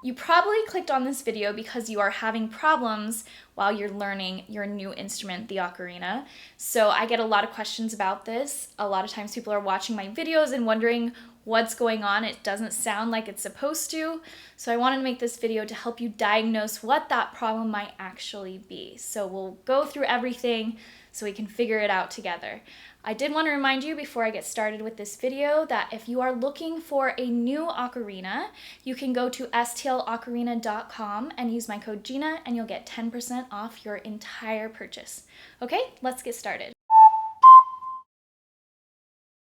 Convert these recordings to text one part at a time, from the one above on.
You probably clicked on this video because you are having problems while you're learning your new instrument, the ocarina. So I get a lot of questions about this. A lot of times people are watching my videos and wondering what's going on. It doesn't sound like it's supposed to. So I wanted to make this video to help you diagnose what that problem might actually be. So we'll go through everything so we can figure it out together. I did want to remind you before I get started with this video that if you are looking for a new ocarina, you can go to stlocarina.com and use my code Gina and you'll get 10% off your entire purchase. Okay, let's get started.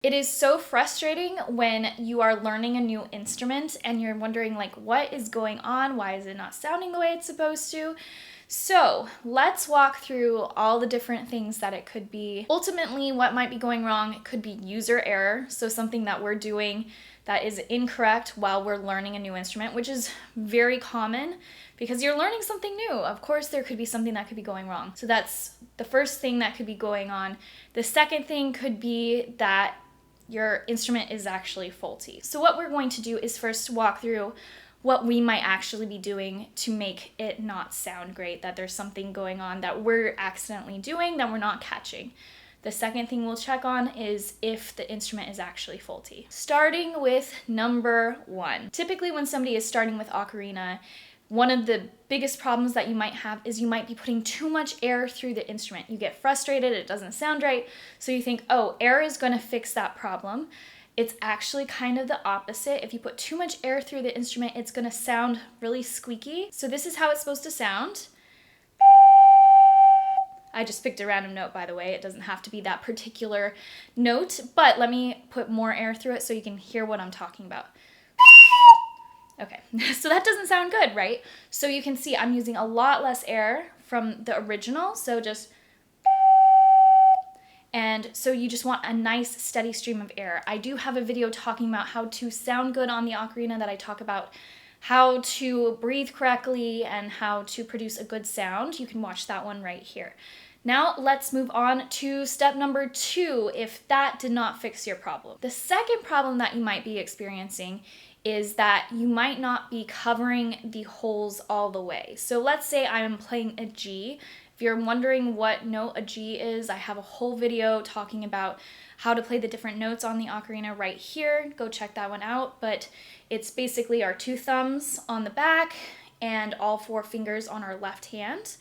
It is so frustrating when you are learning a new instrument and you're wondering like, what is going on? Why is it not sounding the way it's supposed to? So let's walk through all the different things that it could be. Ultimately, what might be going wrong, it could be user error. So something that we're doing that is incorrect while we're learning a new instrument, which is very common because you're learning something new. Of course, there could be something that could be going wrong. So that's the first thing that could be going on. The second thing could be that your instrument is actually faulty. So what we're going to do is first walk through what we might actually be doing to make it not sound great, that there's something going on that we're accidentally doing that we're not catching. The second thing we'll check on is if the instrument is actually faulty. Starting with number one. Typically when somebody is starting with ocarina, one of the biggest problems that you might have is you might be putting too much air through the instrument. You get frustrated, it doesn't sound right, so you think, oh, air is going to fix that problem. It's actually kind of the opposite. If you put too much air through the instrument, it's going to sound really squeaky. So this is how it's supposed to sound. I just picked a random note, by the way. It doesn't have to be that particular note, but let me put more air through it so you can hear what I'm talking about. Okay, so that doesn't sound good, right? So you can see I'm using a lot less air from the original, so just... And so you just want a nice steady stream of air. I do have a video talking about how to sound good on the ocarina that I talk about how to breathe correctly and how to produce a good sound. You can watch that one right here. Now let's move on to step number two, if that did not fix your problem. The second problem that you might be experiencing is that you might not be covering the holes all the way. So let's say I'm playing a G. If you're wondering what note a G is, I have a whole video talking about how to play the different notes on the ocarina right here. Go check that one out. But it's basically our two thumbs on the back and all four fingers on our left hand.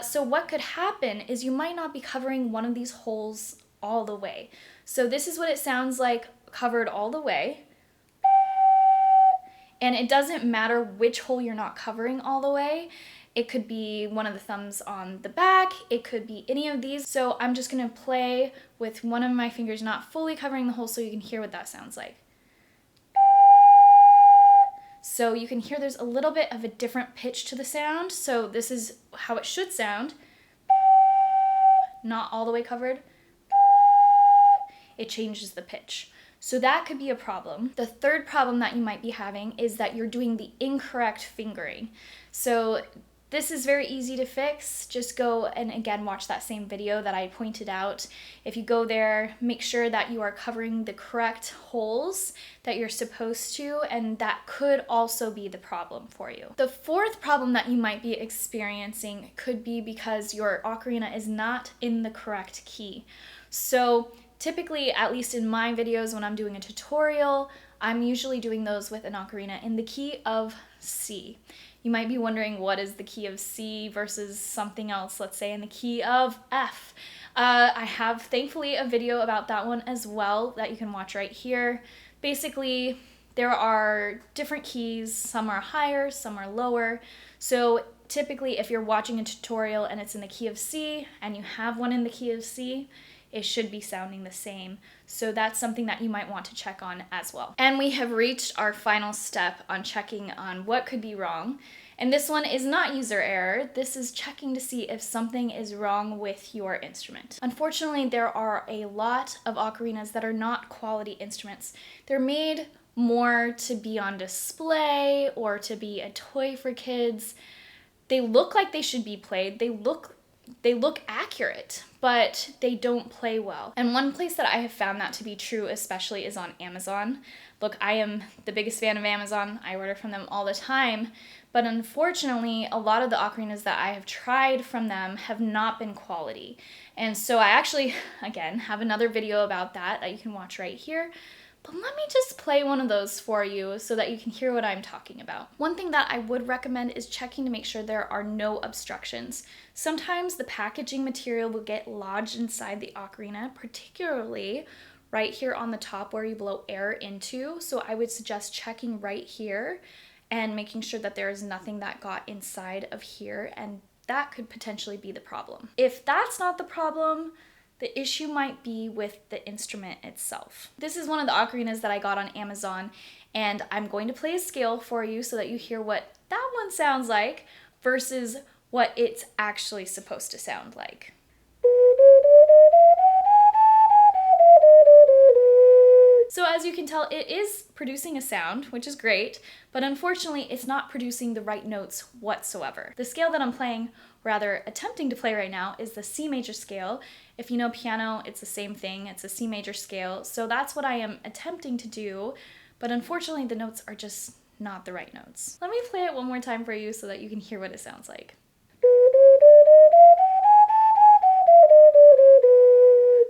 So what could happen is you might not be covering one of these holes all the way. So this is what it sounds like covered all the way. And it doesn't matter which hole you're not covering all the way. It could be one of the thumbs on the back, it could be any of these. So I'm just gonna play with one of my fingers not fully covering the hole so you can hear what that sounds like. So you can hear there's a little bit of a different pitch to the sound. So this is how it should sound. Not all the way covered. It changes the pitch. So that could be a problem. The third problem that you might be having is that you're doing the incorrect fingering. So this is very easy to fix. Just go and again watch that same video that I pointed out. If you go there, make sure that you are covering the correct holes that you're supposed to, and that could also be the problem for you. The fourth problem that you might be experiencing could be because your ocarina is not in the correct key. So typically, at least in my videos when I'm doing a tutorial, I'm usually doing those with an ocarina in the key of C. You might be wondering what is the key of C versus something else, let's say in the key of F. I have thankfully a video about that one as well that you can watch right here. Basically, there are different keys, some are higher, some are lower. So typically if you're watching a tutorial and it's in the key of C and you have one in the key of C, it should be sounding the same. So that's something that you might want to check on as well. And we have reached our final step on checking on what could be wrong. And this one is not user error. This is checking to see if something is wrong with your instrument. Unfortunately, there are a lot of ocarinas that are not quality instruments. They're made more to be on display or to be a toy for kids. They look like they should be played. They look they look accurate, but they don't play well. And one place that I have found that to be true especially is on Amazon. Look, I am the biggest fan of Amazon. I order from them all the time. But unfortunately, a lot of the ocarinas that I have tried from them have not been quality. And so I actually, again, have another video about that you can watch right here. But let me just play one of those for you so that you can hear what I'm talking about. One thing that I would recommend is checking to make sure there are no obstructions. Sometimes the packaging material will get lodged inside the ocarina, particularly right here on the top where you blow air into. So I would suggest checking right here and making sure that there is nothing that got inside of here, and that could potentially be the problem. If that's not the problem, the issue might be with the instrument itself. This is one of the ocarinas that I got on Amazon, and I'm going to play a scale for you so that you hear what that one sounds like versus what it's actually supposed to sound like. So as you can tell, it is producing a sound, which is great, but unfortunately it's not producing the right notes whatsoever. The scale that I'm playing, rather attempting to play right now, is the C major scale. If you know piano, it's the same thing, it's a C major scale. So that's what I am attempting to do, but unfortunately the notes are just not the right notes. Let me play it one more time for you so that you can hear what it sounds like.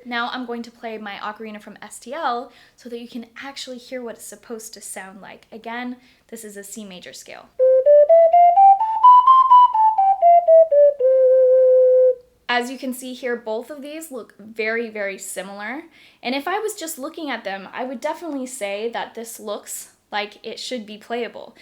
Now I'm going to play my ocarina from STL so that you can actually hear what it's supposed to sound like. Again, this is a C major scale. As you can see here, both of these look very, very similar. And if I was just looking at them, I would definitely say that this looks like it should be playable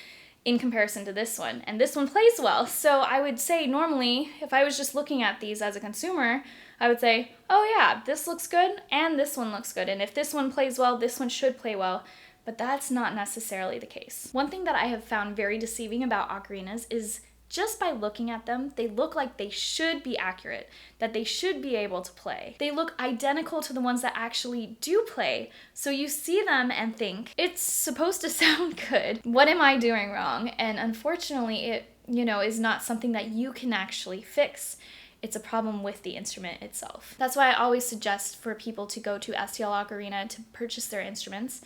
in comparison to this one. And this one plays well. So I would say normally, if I was just looking at these as a consumer, I would say, oh yeah, this looks good and this one looks good. And if this one plays well, this one should play well. But that's not necessarily the case. One thing that I have found very deceiving about ocarinas is just by looking at them, they look like they should be accurate, that they should be able to play. They look identical to the ones that actually do play. So you see them and think, it's supposed to sound good. What am I doing wrong? And unfortunately, it, is not something that you can actually fix. It's a problem with the instrument itself. That's why I always suggest for people to go to STL Ocarina to purchase their instruments.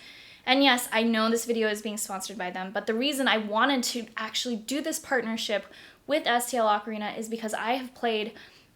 And yes, I know this video is being sponsored by them, but the reason I wanted to actually do this partnership with STL Ocarina is because I have played,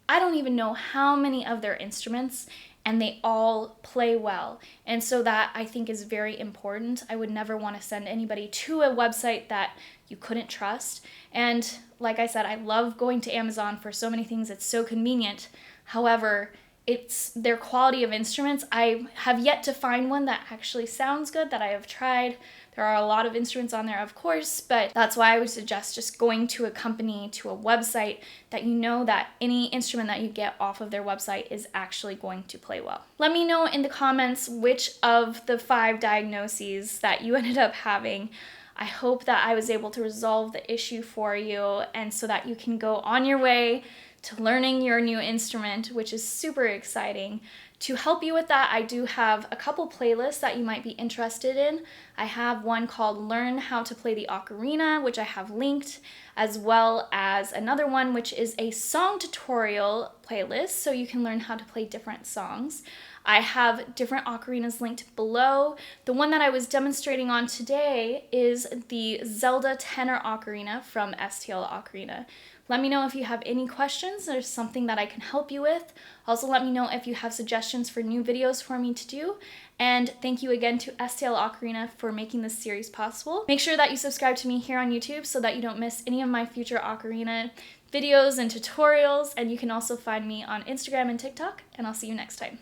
I don't even know how many of their instruments, and they all play well. And so that I think is very important. I would never want to send anybody to a website that you couldn't trust. And like I said, I love going to Amazon for so many things. It's so convenient. However, it's their quality of instruments. I have yet to find one that actually sounds good that I have tried. There are a lot of instruments on there, of course, but that's why I would suggest just going to a company, to a website that you know that any instrument that you get off of their website is actually going to play well. Let me know in the comments which of the 5 diagnoses that you ended up having. I hope that I was able to resolve the issue for you and so that you can go on your way to learning your new instrument, which is super exciting. To help you with that, I do have a couple playlists that you might be interested in. I have one called Learn How to Play the Ocarina, which I have linked, as well as another one which is a song tutorial playlist, so you can learn how to play different songs. I have different ocarinas linked below. The one that I was demonstrating on today is the Zelda Tenor Ocarina from STL Ocarina. Let me know if you have any questions or something that I can help you with. Also let me know if you have suggestions for new videos for me to do. And thank you again to STL Ocarina for making this series possible. Make sure that you subscribe to me here on YouTube so that you don't miss any of my future ocarina videos and tutorials. And you can also find me on Instagram and TikTok, and I'll see you next time.